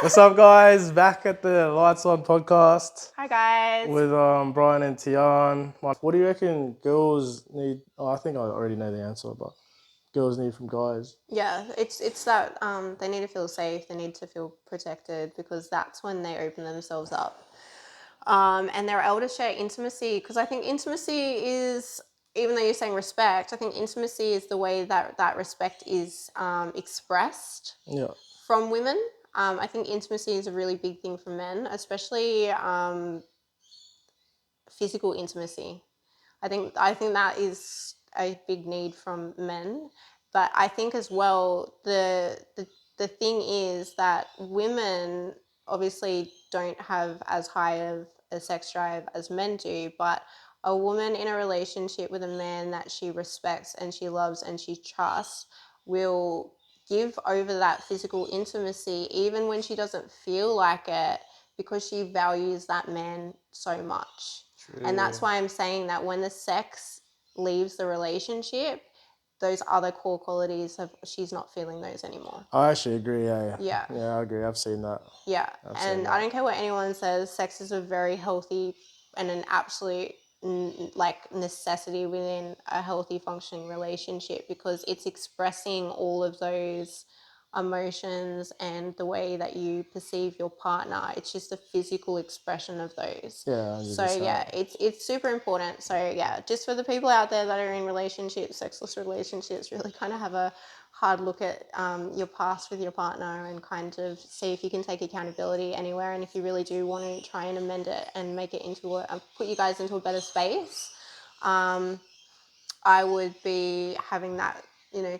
What's up, guys? Back at the Lights On podcast Hi guys. with Brian and Tian. What do you reckon girls need? Oh, I think I already know the answer, but girls need from guys. Yeah, it's that they need to feel safe, they need to feel protected, because that's when they open themselves up. And they're able to share intimacy, because I think intimacy is, even though you're saying respect, I think intimacy is the way that that respect is expressed Yeah, from women. I think intimacy is a really big thing for men, especially physical intimacy. I think that is a big need from men, but I think as well the thing is that women obviously don't have as high of a sex drive as men do, but a woman in a relationship with a man that she respects and she loves and she trusts will give over that physical intimacy even when she doesn't feel like it, because she values that man so much. true. And that's why I'm saying that when the sex leaves the relationship, those other core qualities she's not feeling those anymore. I actually agree. Yeah. Yeah, I agree. I've seen that. Yeah. I've seen And that. I don't care what anyone says, sex is a very healthy and an absolute like necessity within a healthy functioning relationship, because it's expressing all of those emotions and the way that you perceive your partner. It's just a physical expression of those. Yeah, 100%. So yeah, it's super important. So yeah, just for the people out there that are in relationships, sexless relationships, really kind of have a hard look at your past with your partner and kind of see if you can take accountability anywhere, and if you really do want to try and amend it and make it into put you guys into a better space, I would be having that,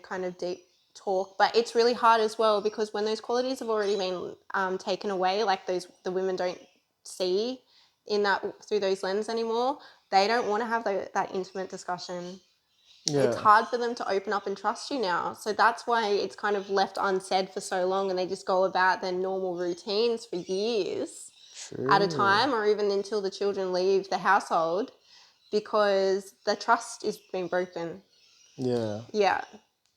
kind of deep talk. But it's really hard as well, because when those qualities have already been taken away, like the women don't see in that through those lenses anymore, they don't want to have that intimate discussion. Yeah. It's hard for them to open up and trust you now. So that's why it's kind of left unsaid for so long, and they just go about their normal routines for years at a time, or even until the children leave the household, because the trust is being broken. Yeah. Yeah.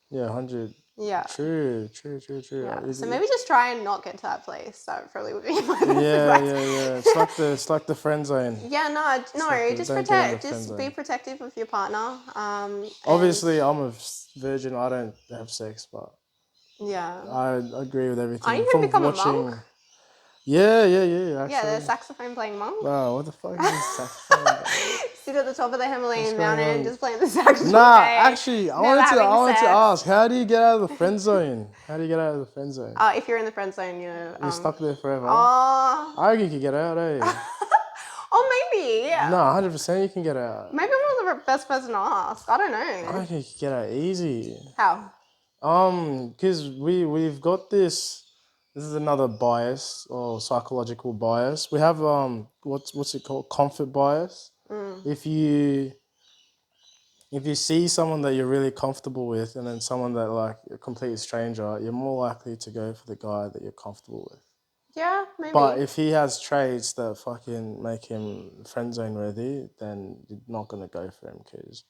Yeah, 100. Yeah. True. Yeah. So maybe just try and not get to that place. That probably would be my best Yeah. advice. It's like the friend zone. Yeah, no, just don't get in the protect. friend Just zone. be protective of your partner. Obviously, I'm a virgin. I don't have sex, but yeah. I agree with everything. Are you From gonna become watching. a monk? Yeah. Yeah, Actually. the saxophone playing monk. Wow, what the fuck is this saxophone? Sit at the top of the Himalayan What's going mountain, on? just playing the saxophone. Nah, okay? actually, I Never wanted having to sex. ask, how do you get out of the friend zone? How do you get out of the friend zone? If you're in the friend zone, You're stuck there forever. Oh. I reckon you can get out, eh? Oh, maybe. Yeah. No, 100% you can get out. Maybe I'm not the best person to ask. I don't I know. reckon you can get out easy. How? Because we've got this. This is another bias or psychological bias. We have what's it called? Comfort bias. If you see someone that you're really comfortable with, and then someone that like a complete stranger, you're more likely to go for the guy that you're comfortable with. Yeah, maybe. But if he has traits that fucking make him friend zone worthy, then you're not gonna go for him because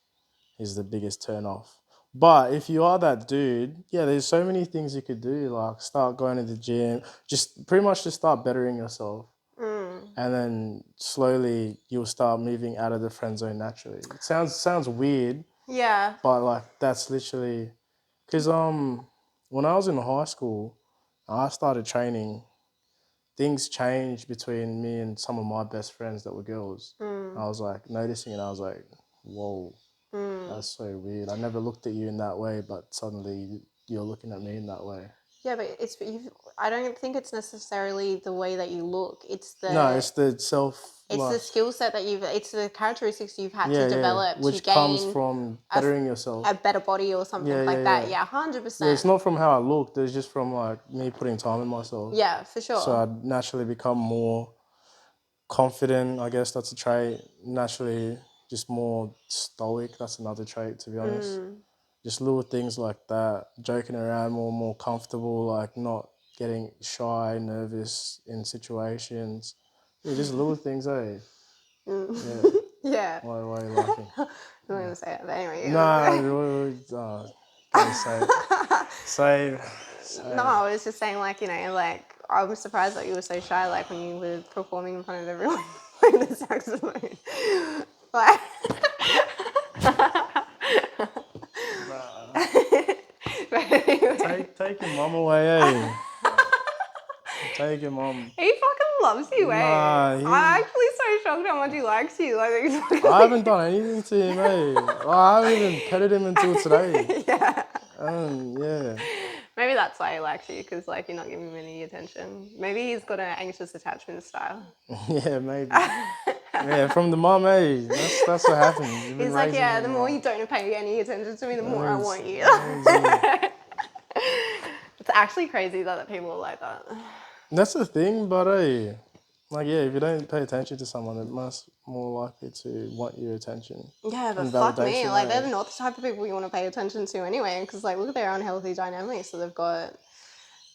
he's the biggest turn off. But if you are that dude, yeah, there's so many things you could do, like start going to the gym, just pretty much just start bettering yourself. And then slowly you'll start moving out of the friend zone naturally. It sounds weird, Yeah. but like that's literally because when I was in high school, I started training. Things changed between me and some of my best friends that were girls. I was like noticing it. I was like, whoa, that's so weird. I never looked at you in that way, but suddenly you're looking at me in that way. Yeah, but I don't think it's necessarily the way that you look. It's the It's the self. It's the skill set that it's the characteristics you've had to develop which to gain comes from bettering yourself. a better body or something like that. Yeah, 100%. Yeah, it's not from how I looked. It's just from like me putting time in myself. Yeah, for sure. So I naturally become more confident. I guess that's a trait. Naturally, just more stoic. That's another trait, to be honest. Just little things like that. Joking around more comfortable, like not getting shy, nervous in situations. Yeah, just little things, eh? Yeah. Yeah. Why are you laughing? I'm not going to say it, but anyway. Can't say it. Say. No, I was just saying, like, I'm surprised that you were so shy, like when you were performing in front of everyone playing the saxophone. Like, but anyway, Take your mum away, eh? Take your mum. he fucking loves you, eh? Nah, I'm actually so shocked how much he likes you. Like, he's fucking I haven't done anything to him, eh? I haven't even petted him until today. yeah. Yeah. Maybe that's why he likes you, because like you're not giving him any attention. Maybe he's got an anxious attachment style. Yeah, maybe. Yeah, from the mum, eh? That's what happens. You've been He's like, raising yeah, him the more well. you don't pay any attention to me, the more I want you. It's actually crazy that people are like that. That's the thing, but like yeah, if you don't pay attention to someone, it must more likely to want your attention. Yeah, but And fuck me. validation, Like, eh? they're not the type of people you want to pay attention to anyway, because like, look at their unhealthy dynamics that they've got.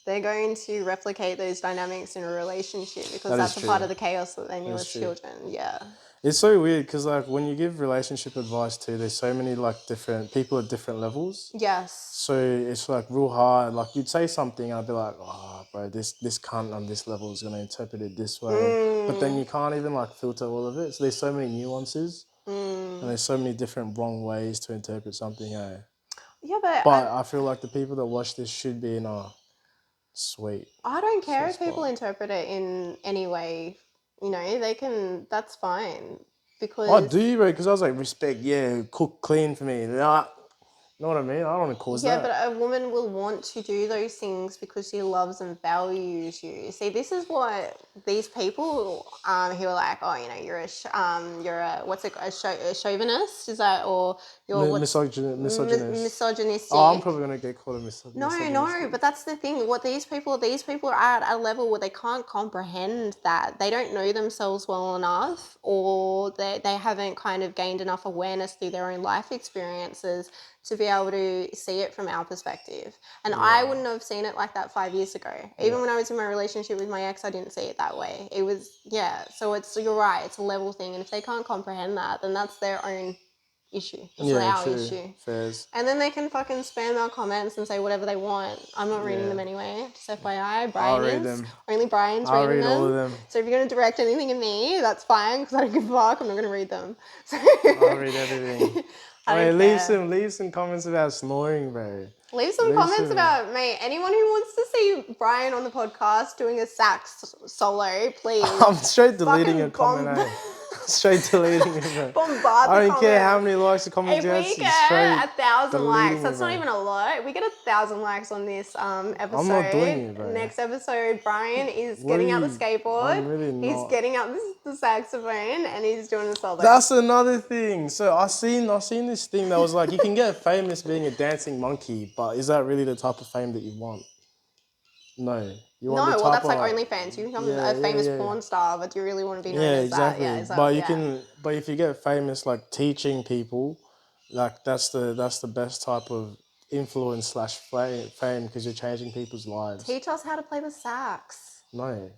They're going to replicate those dynamics in a relationship because That that's is a part true. of the chaos that they knew That as is true. children. Yeah. It's so weird because like when you give relationship advice too, there's so many like different people at different levels. Yes. So it's like real hard. Like you'd say something, I'd be like, oh, bro, this cunt on this level is gonna interpret it this way. But then you can't even like filter all of it. So there's so many nuances, and there's so many different wrong ways to interpret something. Eh? Yeah, but But I feel like the people that watch this should be in a sweet. I don't care Sweet if people spot. interpret it in any way. You know, they can. That's fine because. I do, bro, because I was like, respect, yeah, cook, clean for me. Nah, you know what I mean? I don't want to cause Yeah, that. but a woman will want to do those things because she loves and values you. See, this is what these people who are like, oh, you know, you're a what's it, a chauvinist? Is that, or you're Misogynist. misogynistic? Oh, I'm probably gonna get called a No, misogynistic. but that's the thing. What these people are at a level where they can't comprehend that. They don't know themselves well enough, or they haven't kind of gained enough awareness through their own life experiences to be able to see it from our perspective. And I wouldn't have seen it like that 5 years ago. Even when I was in my relationship with my ex, I didn't see it that way. It was, yeah. So you're right. It's a level thing. And if they can't comprehend that, then that's their own issue. It's not our issue. Fairs. And then they can fucking spam our comments and say whatever they want. I'm not reading them anyway. Just FYI, Brian read is. them. Only Brian's I'll reading read them. all of them. So if you're going to direct anything at me, that's fine, because I don't give a fuck. I'm not going to read them. So I'll read everything. I don't care. Leave some comments about snoring, bro. Leave some comments about, mate, anyone who wants to see Brian on the podcast doing a sax solo, please. I'm straight deleting fucking a comment, eh? Straight deleting it, bro. Bombard I the don't care how comments. many likes the comment If gets. we It's get straight 1,000 likes, deleting that's it, not bro. even a lot. If we get 1,000 likes on this episode, I'm not doing it, bro. next episode, Brian is What getting are out the you- skateboard. I'm really He's not. getting out the saxophone and he's doing the solo. That's another thing. So I seen this thing that was like, you can get famous being a dancing monkey, but is that really the type of fame that you want? No. You want the well, type that's like of, OnlyFans. You can become a famous porn star, but do you really want to be known as exactly. that? Yeah, is that, but you yeah. can, but if you get famous like teaching people, like that's the best type of influence slash fame because you're changing people's lives. Teach us how to play the sax. No.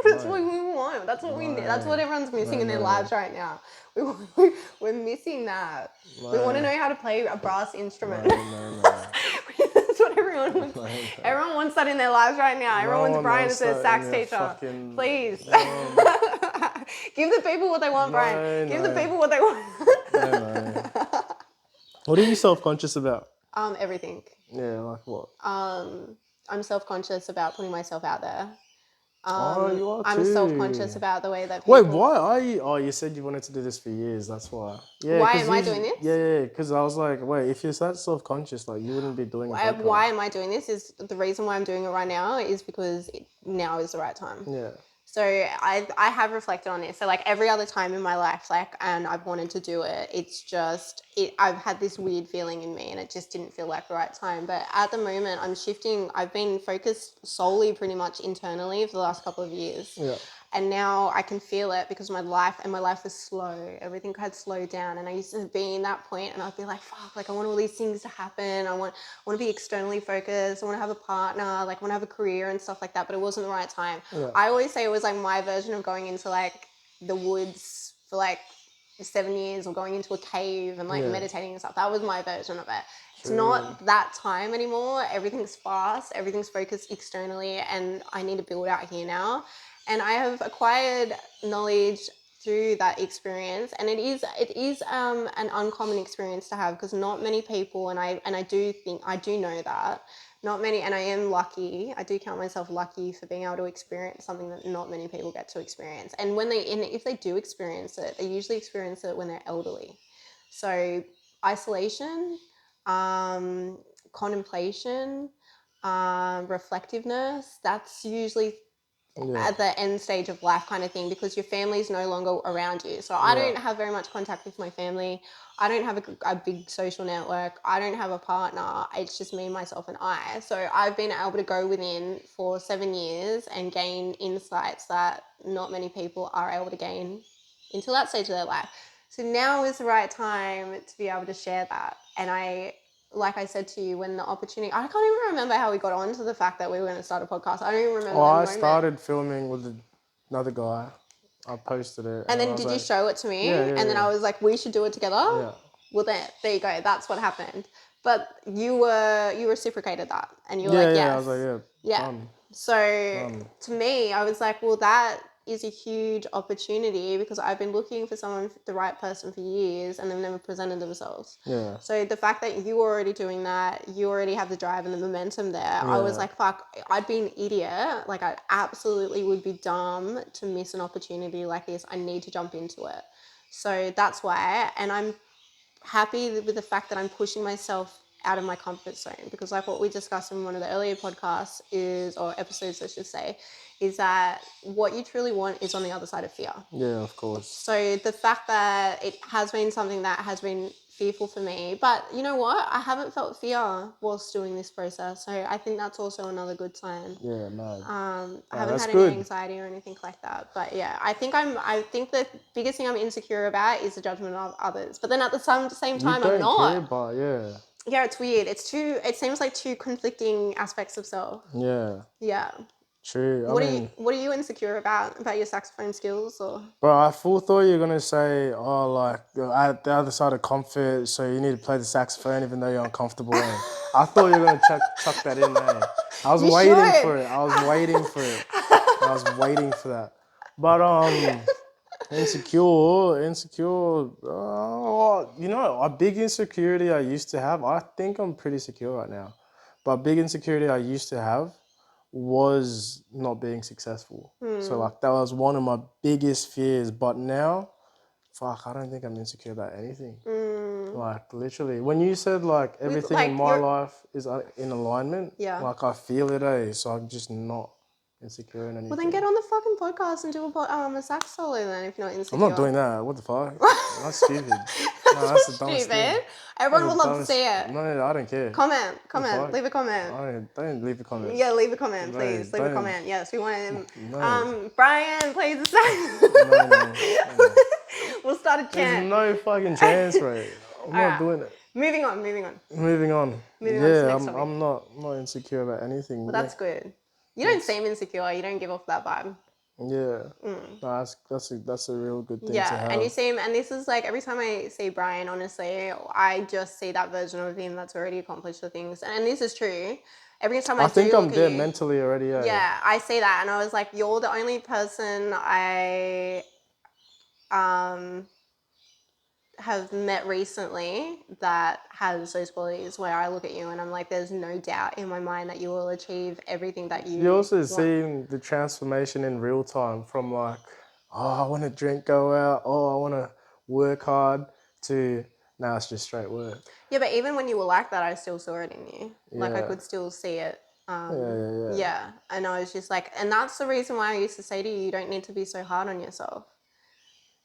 That's what we want. That's what we need. That's what everyone's missing in their lives right now. We're missing that. We want to know how to play a brass instrument. No. That's what everyone wants. Everyone wants that in their lives right now. Everyone wants Brian as their sax teacher. Please. Give the people what they want, Brian. Give the people what they want. No. What are you self-conscious about? Everything. Yeah, like what? I'm self-conscious about putting myself out there. You are I'm too. self-conscious about the way that people... Wait, why are you? Oh, you said you wanted to do this for years. That's why. Yeah. Why am I doing this? Yeah, because I was like, wait, if you're that self-conscious, like you wouldn't be doing it. Why am I doing this? Is the reason why I'm doing it right now is because now is the right time. Yeah. So I have reflected on this. So like every other time in my life, like, and I've wanted to do it, it's just, I've had this weird feeling in me and it just didn't feel like the right time. But at the moment I'm shifting, I've been focused solely pretty much internally for the last couple of years. Yeah. And now I can feel it because my life was slow. Everything had slowed down. And I used to be in that point and I'd be like, fuck, like I want all these things to happen. I want to be externally focused. I want to have a partner. Like I want to have a career and stuff like that. But it wasn't the right time. Yeah. I always say it was like my version of going into like the woods for like 7 years or going into a cave and like meditating and stuff. That was my version of it. It's not that time anymore. Everything's fast. Everything's focused externally, and I need to build out here now. And I have acquired knowledge through that experience, and it is an uncommon experience to have, because not many people, and I do think I do know that not many, and I am lucky. I do count myself lucky for being able to experience something that not many people get to experience. And if they do experience it, they usually experience it when they're elderly. So isolation, contemplation, reflectiveness, that's usually Yeah. at the end stage of life kind of thing, because your family's no longer around you. So I don't have very much contact with my family. I don't have a big social network. I don't have a partner. It's just me, myself, and I. So I've been able to go within for 7 years and gain insights that not many people are able to gain until that stage of their life. So now is the right time to be able to share that. And like I said to you, when the opportunity, I can't even remember how we got on to the fact that we were going to start a podcast. I don't even remember Well, the I moment. started filming with another guy. I posted it. And I then was did you like, show it to me? Yeah, And then I was like, we should do it together. Yeah. Well, there you go. That's what happened. But you reciprocated that, and you were like, yes. I was like, done. So to me, I was like, well, that is a huge opportunity, because I've been looking for someone, the right person, for years, and they've never presented themselves. Yeah. So the fact that you were already doing that, you already have the drive and the momentum there, I was like, fuck, I'd be an idiot. Like, I absolutely would be dumb to miss an opportunity like this. I need to jump into it. So that's why, and I'm happy with the fact that I'm pushing myself out of my comfort zone, because like what we discussed in one of the earlier podcasts or episodes, I should say, is that what you truly want is on the other side of fear. Yeah, of course. So the fact that it has been something that has been fearful for me, but you know what? I haven't felt fear whilst doing this process. So I think that's also another good sign. Yeah, no. I haven't had good. any anxiety or anything like that. But yeah, I think the biggest thing I'm insecure about is the judgment of others. But then at the same time, you I'm don't not. care, but yeah. Yeah, it's weird. It seems like two conflicting aspects of self. Yeah. Yeah. True. What are you insecure about your saxophone skills, or? Bro, I full thought you were gonna say, oh, like you're at the other side of comfort, so you need to play the saxophone even though you're uncomfortable. I thought you were gonna chuck that in there. I was waiting for it. I was waiting for it. I was waiting for that. But insecure. A big insecurity I used to have. I think I'm pretty secure right now. But a big insecurity I used to have was not being successful. So like that was one of my biggest fears. But now, fuck, I don't think I'm insecure about anything. Like literally, when you said like everything in my life is in alignment, like I feel it, so I'm just not insecure in anything. Well, then get on the fucking podcast and do a sax solo then, if you're not insecure. I'm not doing that. What the fuck? That's stupid. No, that's the dumbest thing. Everyone would love to see it. No, I don't care. Comment. Leave a comment. Don't leave a comment. Yeah, leave a comment, please. Leave a comment. Yes, we want him. No. Brian, play the sax. No. We'll start a chant. There's no fucking chance, right? I'm not doing it. Moving on. Yeah, I'm not insecure about anything. Well, that's good. You don't seem insecure. You don't give off that vibe. Yeah. No, that's a real good thing to have. Yeah, and you see him, and this is like every time I see Brian, honestly, I just see that version of him that's already accomplished the things. And this is true. Every time I think I'm there mentally already. Yeah, I see that, and I was like, you're the only person I have met recently that has those qualities, where I look at you and I'm like, there's no doubt in my mind that you will achieve everything that you You're also want. seeing the transformation in real time from like, oh, I want to drink, go out, oh, I want to work hard, to now it's just straight work. Yeah, but even when you were like that, I still saw it in you. Like I could still see it. Yeah, and I was just like, and that's the reason why I used to say to you, you don't need to be so hard on yourself.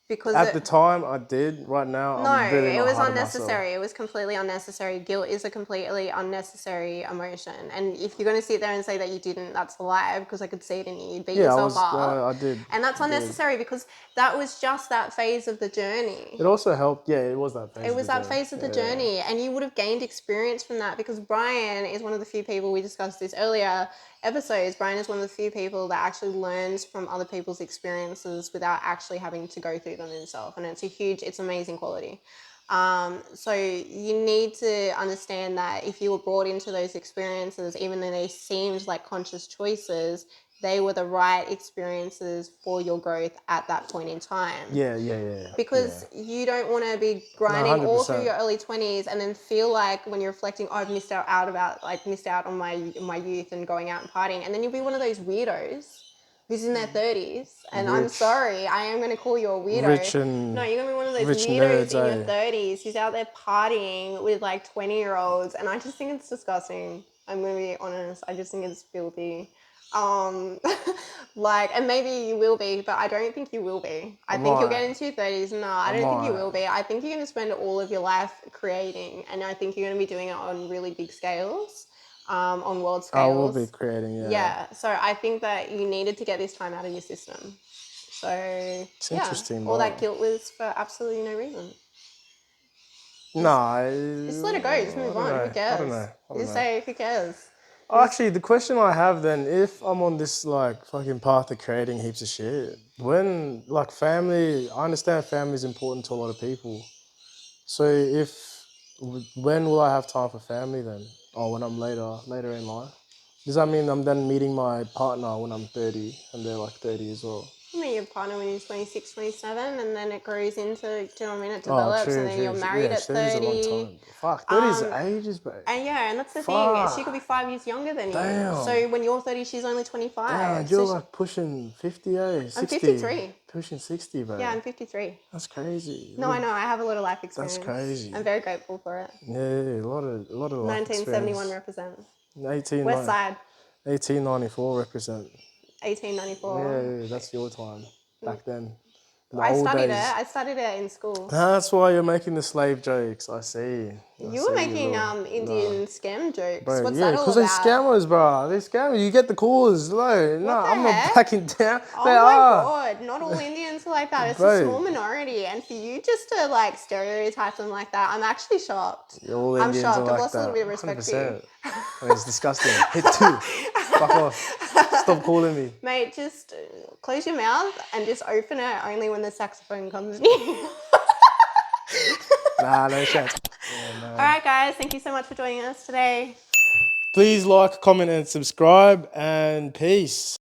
Because at the time I did. Right now, I'm really not it was hard unnecessary. It was completely unnecessary. Guilt is a completely unnecessary emotion. And if you're going to sit there and say that you didn't, that's a lie, because I could see it in you. You'd beat yourself up. I did. And that's unnecessary, because that was just that phase of the journey. It also helped. Yeah, it was that phase. It was that phase of the journey, and you would have gained experience from that, because Brian is one of the few people, we discussed this earlier episodes, Brian is one of the few people that actually learns from other people's experiences without actually having to go through them himself. And it's amazing quality. So you need to understand that if you were brought into those experiences, even though they seemed like conscious choices, they were the right experiences for your growth at that point in time. Yeah, yeah, yeah. Because you don't want to be No, grinding all through 100%. your early 20s and then feel like when you're reflecting, oh, I've missed out on my youth and going out and partying, and then you'll be one of those weirdos who's in their 30s, and I'm Rich. sorry, I am going to call you a weirdo. Rich and No, you're going to be one of those rich weirdos nerds, in your eh? 30s who's out there partying with like 20-year-olds, and I just think it's disgusting. I'm going to be honest. I just think it's filthy. And maybe you will be, but I don't think you will be. I think you'll get into your 30s. No, I don't think you will be. I think you're going to spend all of your life creating, and I think you're going to be doing it on really big scales, on world scales. I will be creating, yeah. Yeah, so I think that you needed to get this time out of your system. So, It's interesting, all that though. guilt was for absolutely no reason. Nah, Just let it go. Just move on. Who cares? I don't know. Just say, who cares? Actually, the question I have then, if I'm on this like fucking path of creating heaps of shit, when like family, I understand family is important to a lot of people. So when will I have time for family then? Or when I'm later in life? Does that mean I'm then meeting my partner when I'm 30 and they're like 30 as well? You meet your partner when you're 26, 27, and then it grows into, do you know what I mean? It Oh, develops, true, and then true. you're married Yeah, at 30 is a long 30. time. Fuck, 30 is Um, ages, bro. And that's the thing. She could be 5 years younger than you. Damn. So when you're 30, she's only 25. Damn, So you're like pushing 50, eh? 60. I'm 53. Pushing 60, bro. Yeah, I'm 53. That's crazy. No, I know. I have a lot of life experience. That's crazy. I'm very grateful for it. Yeah, a lot of life 1971 experience. represent. 18, West Side, 1894 represent. 1894. Yeah, that's your time back then. The I old studied days. it. I studied it in school. That's why you're making the slave jokes. I see. You were making Indian scam jokes. Bro, What's yeah, that all because about? they scammers, bro. They scammers. You get the calls. No, What the I'm heck? not backing down. Oh They my are. god, not all Indians are like that. It's Bro. a small minority. And for you just to like stereotype them like that, I'm actually shocked. All I'm Indians shocked. are I've like lost a little that. bit of respect for you. 100%. It's disgusting. Hit 2. Fuck off. Stop calling me. Mate, just close your mouth and just open it only when the saxophone comes near. Nah, no chance. Yeah, no. Alright guys, thank you so much for joining us today. Please like, comment, and subscribe, and peace.